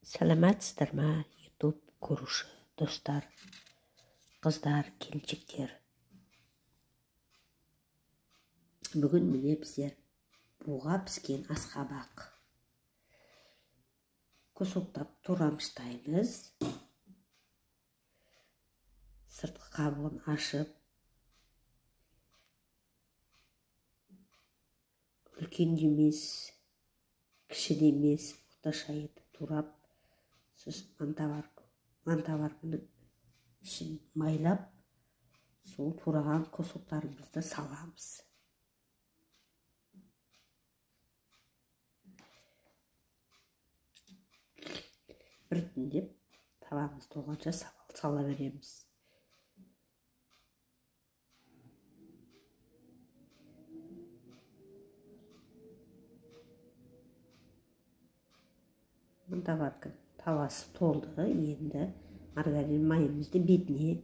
Сәлематсыздар ма, YouTube көруші достар, қыздар, келіншектер. Бүгін міне біздер буға піскен асқабақ кусоктап турамыштаймыз. Сыртқы қабығын ашып, үлкен де емес, кіші де емес, орташа етіп турап, сосын мантаварканың ішін майлап, сол тураған кусоктарымызды саламыз. Біртіндеп табамыз толғанша сала береміз. Мантаварка тавасы толды, енді маргарин майымызды бетіне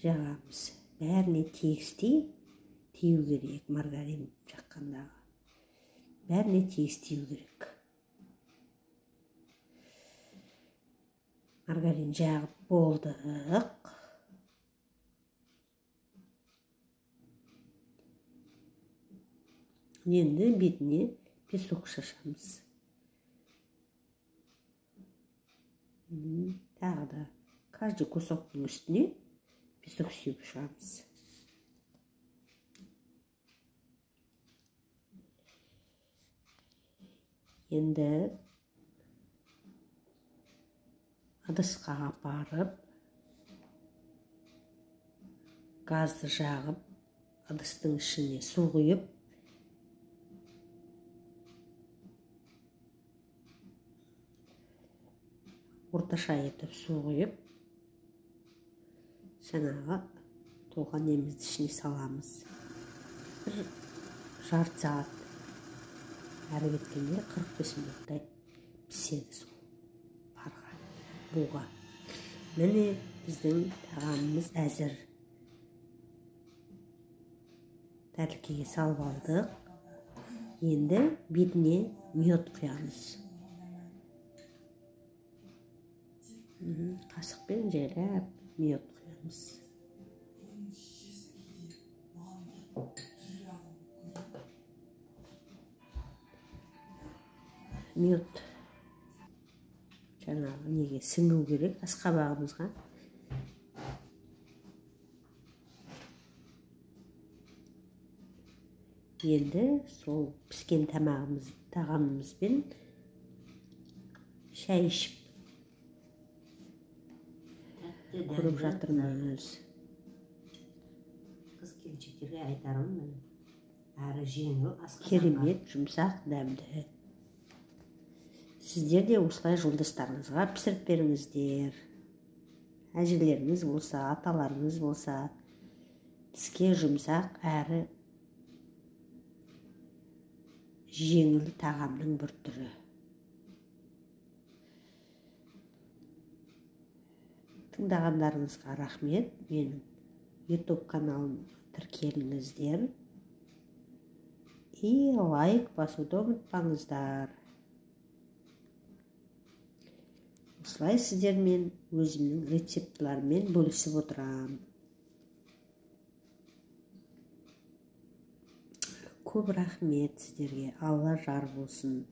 жағамыз. Бәріне тегістей тию керек, маргарин жаққандағы. Бәріне тегістеу керек. Маргарин жағып болдық. Енді бетіне песок шашамыз. Тағы да каждый кусоктың үстіне песок сүйіп шығамыз. Енді ыдысқа апарып, газды жағып, ыдыстың ішіне су құйып, орташа етіп су құйып, жаңағы толған немізді ішіне саламыз. Бір жарты сағат әрі кеткенде 45 минуттай піседі сол парға, буға. Міне біздің тағамымыз әзір. Тәлкеге салып алдық. Енді бетіне мед құямыз. Қасықпен жайлап мед құямыз. Мед жаңағы неге сіңу керек, асқабағымызға. Енді сол піскен тағамымызбен шай ішіп көріп жатырмыз. Қыз келіншектерге айтарым, әрі жеңіл, Керемет, жұмсақ, дәмді. Сіздер де осылай жолдастарыңызға пісіріп беріңіздер. Әжелеріңіз болса, аталарыңыз болса, тіске жұмсақ әрі жеңіл тағамның бір түрі. Тыңдағандарыңызға рахмет. Менің YouTube каналым тіркеліңіздер. И лайк басуды ұмытпаңыздар. Осылай сіздермен өзімнің рецептілермен бөлісіп отырам. Көп рахмет сіздерге. Алла жар болсын.